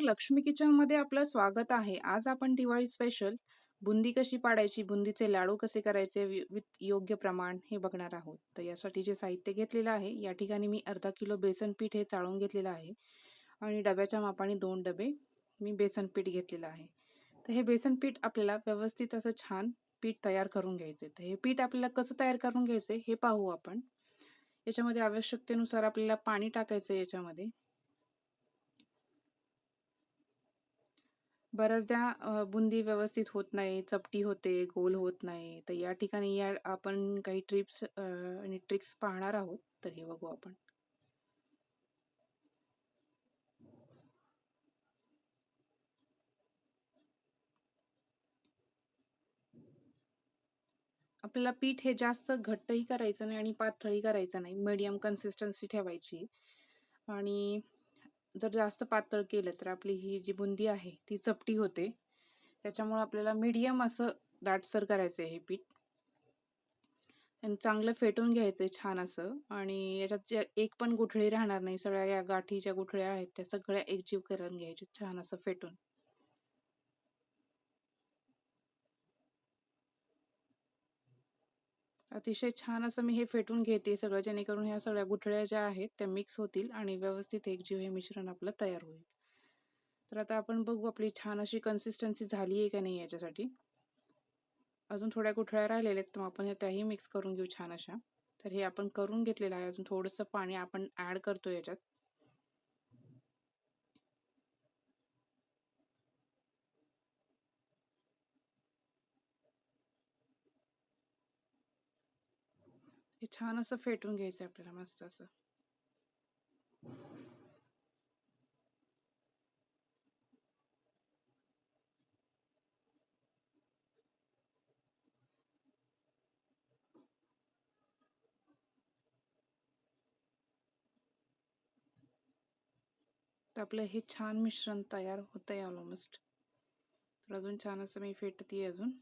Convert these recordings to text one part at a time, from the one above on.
लक्ष्मी किचनमध्ये आपलं स्वागत आहे. आज आपण दिवाळी स्पेशल बुंदी कशी पाडायची, बुंदीचे लाडू कसे करायचे विथ योग्य प्रमाण हे बघणार आहोत. तर यासाठी जे साहित्य घेतलेलं आहे, या ठिकाणी मी अर्धा किलो बेसन पीठ हे चाळून घेतलेलं आहे आणि डब्याच्या मापाने 2 डबे मी बेसन पीठ घेतलेलं आहे. तर हे बेसन पीठ आपल्याला व्यवस्थित असं छान पीठ तयार करून घ्यायचे. तर हे पीठ आपल्याला कसं तयार करून घ्यायचे हे पाहू आपण. याच्यामध्ये आवश्यकतेनुसार आपल्याला पाणी टाकायचं याच्यामध्ये. बऱ्याचदा बुंदी व्यवस्थित होत नाही, चपटी होते, गोल होत नाही. तर या ठिकाणी आपण काही टिप्स आणि ट्रिक्स पाहणार आहोत. तर हे बघू आपण. आपल्याला पीठ हे जास्त घट्टही करायचं नाही आणि पातळही करायचं नाही. मीडियम कन्सिस्टन्सी ठेवायची. आणि जर जास्त पातळ केलं तर आपली ही जी बुंदी आहे ती चपटी होते. त्याच्यामुळे आपल्याला मीडियम असं दाटसर करायचं आहे हे पीठ. आणि चांगलं फेटून घ्यायचंय छान असं. आणि याच्यात जे एक पण गुठळी राहणार नाही. सगळ्या या गाठीच्या गुठळ्या आहेत त्या सगळ्या एकजीव करून घ्यायच्या छान असं फेटून. अतिशय छान असं मी हे फेटून घेते सगळं, जेणेकरून ह्या सगळ्या गुठळ्या ज्या आहेत त्या मिक्स होतील आणि व्यवस्थित एकजीव हे मिश्रण आपलं तयार होईल. तर आता आपण बघू आपली छान अशी कन्सिस्टन्सी झाली आहे का नाही याच्यासाठी. अजून थोड्या गुठळ्या राहिलेल्या आहेत, तर आपण त्याही मिक्स करून घेऊ छान अशा. तर हे आपण करून घेतलेलं आहे. अजून थोडंसं पाणी आपण ऍड करतो याच्यात. हे छान असं फेटून घ्यायचं आपल्याला मस्त असं. तर आपलं हे छान मिश्रण तयार होतंय ऑलमोस्ट. तर अजून छान असं मी फेटते अजून.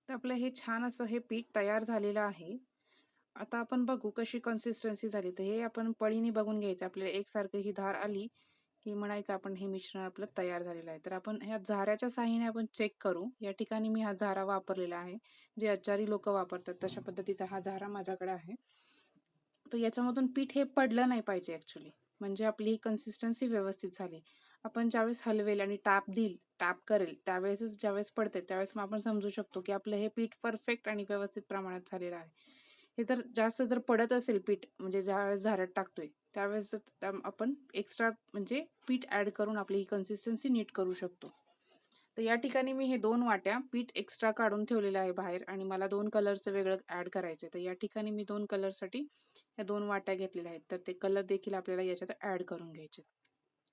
तर आपलं हे छान असं हे पीठ तयार झालेलं आहे. आता आपण बघू कशी कन्सिस्टन्सी झाली. तर हे आपण पळीने बघून घ्यायचं. आपल्याला एकसारखं ही धार आली की म्हणायचं आपण हे मिश्रण आपलं तयार झालेलं आहे. तर आपण ह्या झाऱ्याच्या साहाय्याने आपण चेक करू. या ठिकाणी मी हा झारा वापरलेला आहे. जे आचारी लोक वापरतात तशा पद्धतीचा हा झारा माझ्याकडे आहे. तर याच्यामधून पीठ हे पडलं नाही पाहिजे ऍक्च्युली, म्हणजे आपली ही कन्सिस्टन्सी व्यवस्थित झाली. आपण ज्यावेळेस हलवेल आणि टॅप करेल त्यावेळेसच ज्यावेळेस पडते त्यावेळेस मग आपण समजू शकतो की आपलं हे पीठ परफेक्ट आणि व्यवस्थित प्रमाणात झालेलं आहे. हे जर जास्त पडत असेल पीठ, म्हणजे ज्यावेळेस झाऱ्यात टाकतोय त्यावेळेस आपण एक्स्ट्रा म्हणजे पीठ ऍड करून आपली ही कन्सिस्टन्सी नीट करू शकतो. तर या ठिकाणी मी हे 2 वाट्या पीठ एक्स्ट्रा काढून ठेवलेलं आहे बाहेर आणि मला 2 कलरचं वेगळं ऍड करायचं. तर या ठिकाणी मी 2 कलरसाठी या 2 वाट्या घेतलेल्या आहेत. तर ते कलर देखील आपल्याला याच्यात ऍड करून घ्यायचे.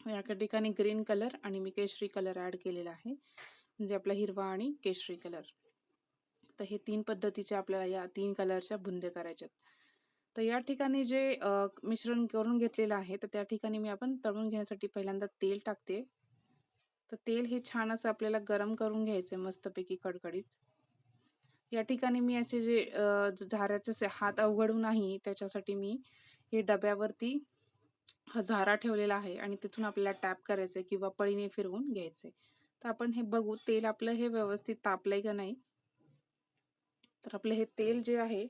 या ठिकाणी ग्रीन कलर आणि मी केशरी कलर ऍड केलेला आहे, म्हणजे आपला हिरवा आणि केशरी कलर. तर हे 3 पद्धतीचे आपल्याला या 3 कलरच्या बुंदे करायच्यात. तर या ठिकाणी जे मिश्रण करून घेतलेलं आहे तर त्या ठिकाणी मी आपण तळून घेण्यासाठी पहिल्यांदा तेल टाकते. तर तेल हे छान असं आपल्याला गरम करून घ्यायचंय मस्तपैकी कडकडीत. या ठिकाणी मी असे जे झाऱ्याचे हात अवघडू नाही त्याच्यासाठी मी हे डब्यावरती हा झारा ठेवलेला आहे आणि तिथून आपल्याला टॅप करायचंय किंवा पळीने फिरवून घ्यायचंय. तर आपण हे बघू तेल आपलं हे व्यवस्थित तापलंय का नाही. तर आपलं हे तेल जे आहे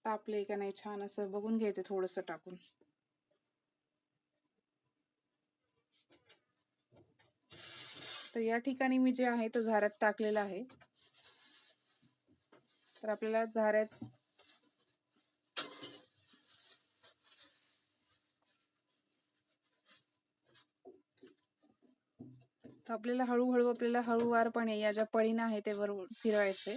तापलंय का नाही छान असं बघून घ्यायचं थोडंसं टाकून. तर या ठिकाणी मी जे आहे तो झाऱ्यात टाकलेला आहे. तर आपल्याला झाऱ्यात आपल्याला हळूवारपणे या ज्या पळीनं आहे त्यावर फिरवायचे.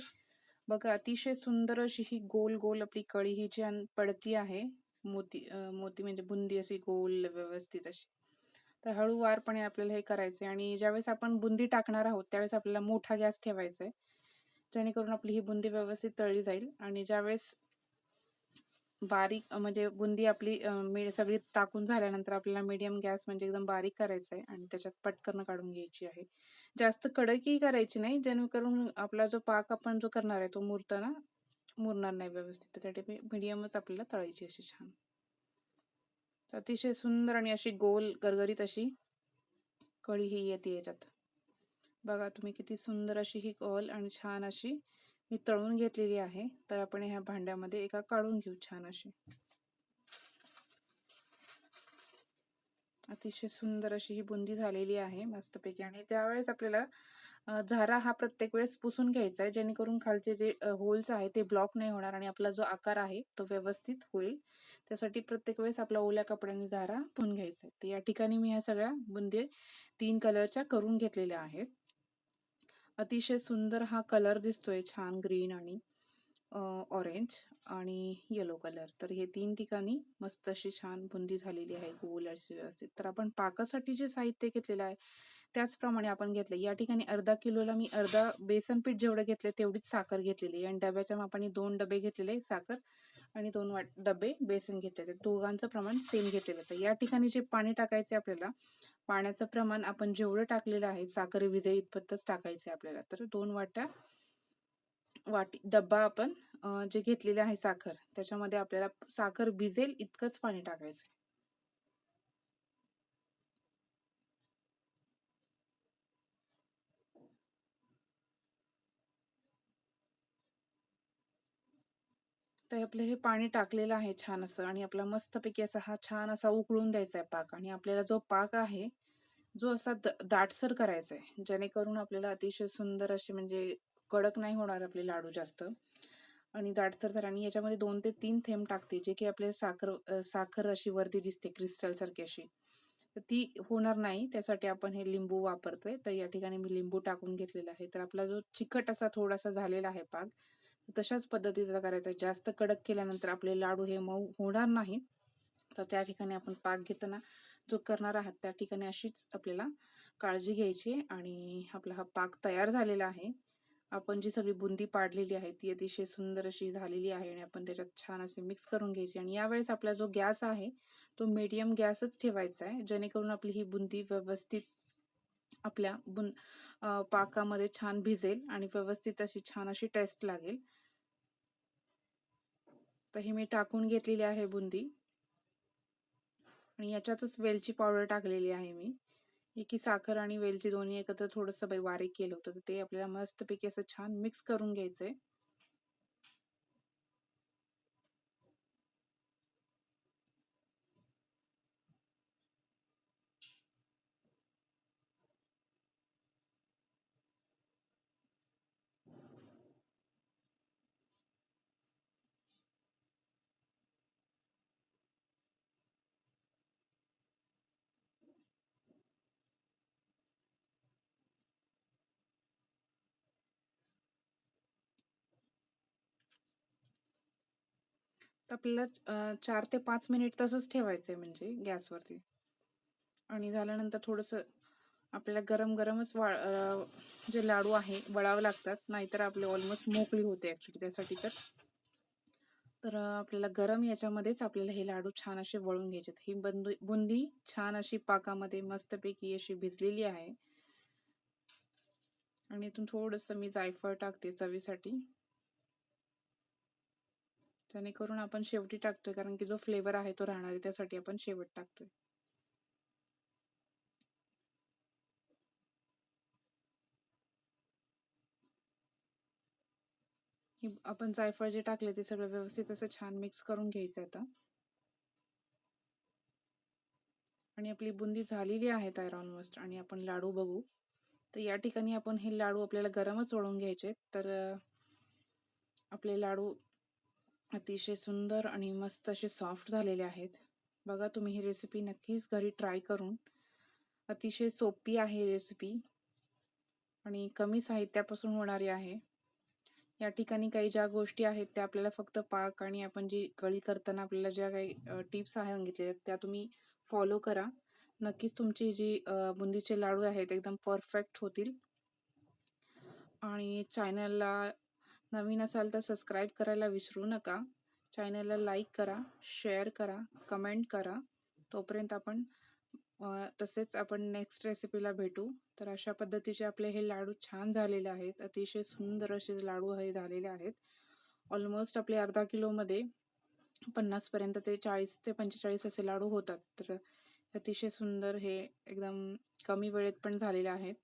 बघा अतिशय सुंदर अशी ही गोल गोल आपली कळी ही जी पडती आहे. मोती म्हणजे बुंदी अशी गोल व्यवस्थित अशी. तर हळूवारपणे आपल्याला हे करायचंय आणि ज्यावेळेस आपण बुंदी टाकणार आहोत त्यावेळेस आपल्याला मोठा गॅस ठेवायचा आहे, जेणेकरून आपली ही बुंदी व्यवस्थित तळली जाईल. आणि ज्यावेळेस बारीक म्हणजे बुंदी आपली सगळी टाकून झाल्यानंतर आपल्याला मीडियम गॅस म्हणजे एकदम बारीक करायचा आहे आणि त्याच्यात पटकन काढून घ्यायची आहे. जास्त कडकही करायची नाही, जेणेकरून आपला जो पाक आपण जो करणार आहे तो मुरणार नाही व्यवस्थित. त्यासाठी मीडियमच आपल्याला तळायची अशी छान. अतिशय सुंदर आणि अशी गोल गरगरीत अशी कढी ही येते याच्यात. बघा तुम्ही किती सुंदर अशी ही गोल आणि छान अशी मी तळून घेतलेली आहे. तर आपण ह्या भांड्यामध्ये एका काढून घेऊ छान अशी. अतिशय सुंदर अशी ही बुंदी झालेली आहे मस्तपैकी. आणि त्यावेळेस आपल्याला झारा हा प्रत्येक वेळेस पुसून घ्यायचा आहे, जेणेकरून खालचे जे होल्स आहे ते ब्लॉक नाही होणार आणि आपला जो आकार आहे तो व्यवस्थित होईल. त्यासाठी प्रत्येक वेळेस आपला ओल्या कपड्याने झारा पुसून घ्यायचा आहे. तर या ठिकाणी मी ह्या सगळ्या बुंदी 3 कलरच्या करून घेतलेल्या आहेत. अतिशय सुंदर हा कलर दिसतोय, छान ग्रीन आणि ऑरेंज आणि येलो कलर. तर हे 3 ठिकाणी मस्त अशी छान बुंदी झालेली आहे गोल अशी व्यवस्थित. तर आपण पाकासाठी जे साहित्य घेतलेलं आहे त्याचप्रमाणे आपण घेतलं. या ठिकाणी अर्धा किलोला मी अर्धा बेसन पीठ जेवढं घेतलं तेवढीच साखर घेतलेली आहे आणि डब्याच्या मापाने 2 डबे घेतलेले साखर आणि 2 डबे बेसन घेतलेले. दोघांचं प्रमाण सेम घेतलेलं. तर या ठिकाणी जे पाणी टाकायचे आपल्याला, पाण्याचं प्रमाण आपण जेवढं टाकलेलं आहे साखर विजेल इतपतच टाकायचे आपल्याला. तर 2 वाटी डब्बा आपण जे घेतलेले आहे साखर, त्याच्यामध्ये आपल्याला साखर भिजेल इतकंच पाणी टाकायचं. तर आपलं हे पाणी टाकलेलं आहे छान असं आणि आपला मस्तपैकी असा हा छान असा उकळून द्यायचा आहे पाक. आणि आपल्याला जो पाक आहे जो असा दाटसर करायचा आहे, जेणेकरून आपल्याला अतिशय सुंदर असे म्हणजे कडक नाही होणार आपले लाडू जास्त आणि दाटसर झाला. आणि याच्यामध्ये 2 ते 3 थेंब टाकते, जे की आपल्याला साखर अशी वरती दिसते क्रिस्टल सारखी अशी, तर ती होणार नाही. त्यासाठी आपण हे लिंबू वापरतोय. तर या ठिकाणी मी लिंबू टाकून घेतलेला आहे. तर आपला जो चिकट असा थोडासा झालेला आहे पाक, तशाच पद्धतीचा करायचा आहे. जास्त कडक केल्यानंतर आपले लाडू हे मऊ होणार नाही. तर त्या ठिकाणी आपण पाक घेताना जो करणार आहात त्या ठिकाणी अशीच आपल्याला काळजी घ्यायची. आणि आपला हा पाक तयार झालेला आहे. आपण जी सगळी बुंदी पाडलेली आहे ती अतिशय सुंदर अशी झालेली आहे आणि आपण त्याच्यात छान असे मिक्स करून घ्यायची. आणि यावेळेस आपला जो गॅस आहे तो मीडियम गॅसच ठेवायचा आहे, जेणेकरून आपली ही बुंदी व्यवस्थित आपल्या पाकामध्ये छान भिजेल आणि व्यवस्थित अशी छान अशी टेस्ट लागेल. तर ही मी टाकून घेतलेली आहे बुंदी आणि याच्यातच वेलची पावडर टाकलेली आहे मी. की साखर आणि वेलची दोन्ही एकत्र थोडंसं बारीक केलं होतं, तर ते आपल्याला मस्तपैकी असं छान मिक्स करून घ्यायचंय. तर आपल्याला 4 ते 5 मिनिट तसंच ठेवायचंय म्हणजे गॅसवरती. आणि झाल्यानंतर थोडंसं आपल्याला गरम गरमच जे लाडू आहे वळावं लागतात, नाहीतर आपले ऑलमोस्ट मोकळी होते ऍक्च्युली त्यासाठी. तर आपल्याला गरम याच्यामध्येच आपल्याला हे लाडू छान असे वळून घ्यायचे. ही बुंदी छान अशी पाकामध्ये मस्तपैकी अशी भिजलेली आहे. आणि इथून थोडंसं मी जायफळ टाकते चवीसाठी, जेणेकरून आपण शेवटी टाकतोय कारण की जो फ्लेवर आहे तो राहणार आहे, त्यासाठी आपण शेवट टाकतोय. आपण जायफळ जे टाकले ते सगळं व्यवस्थित असं छान मिक्स करून घ्यायचं आता. आणि आपली बुंदी झालेली आहे तयार ऑलमोस्ट. आणि आपण लाडू बघू. तर या ठिकाणी आपण हे लाडू आपल्याला गरमच वळून घ्यायचे. तर आपले लाडू अतिशय सुंदर आणि मस्त असे सॉफ्ट झालेले आहेत. बघा तुम्ही ही रेसिपी नक्कीच घरी ट्राय करून. अतिशय सोपी आहे रेसिपी आणि कमी साहित्यापासून होणारी आहे. या ठिकाणी काही ज्या गोष्टी आहेत त्या आपल्याला फक्त पाक आणि आपण जी कढी करताना आपल्याला ज्या काही टिप्स सांगितल्या त्या तुम्ही फॉलो करा. नक्कीच तुमची जी बुंदीचे लाडू आहेत एकदम परफेक्ट होतील. आणि चॅनलला नवीन असाल तर सबस्क्राईब करायला विसरू नका, चॅनलला लाईक करा, शेअर करा, कमेंट करा. तोपर्यंत आपण तसेच आपण नेक्स्ट रेसिपीला भेटू. तर अशा पद्धतीचे आपले हे लाडू छान झालेले आहेत. अतिशय सुंदर असे लाडू हे झालेले आहेत. ऑलमोस्ट आपले अर्धा किलोमध्ये 50 पर्यंत ते 40 ते 45 असे लाडू होतात. तर अतिशय सुंदर हे एकदम कमी वेळेत पण झालेले आहेत.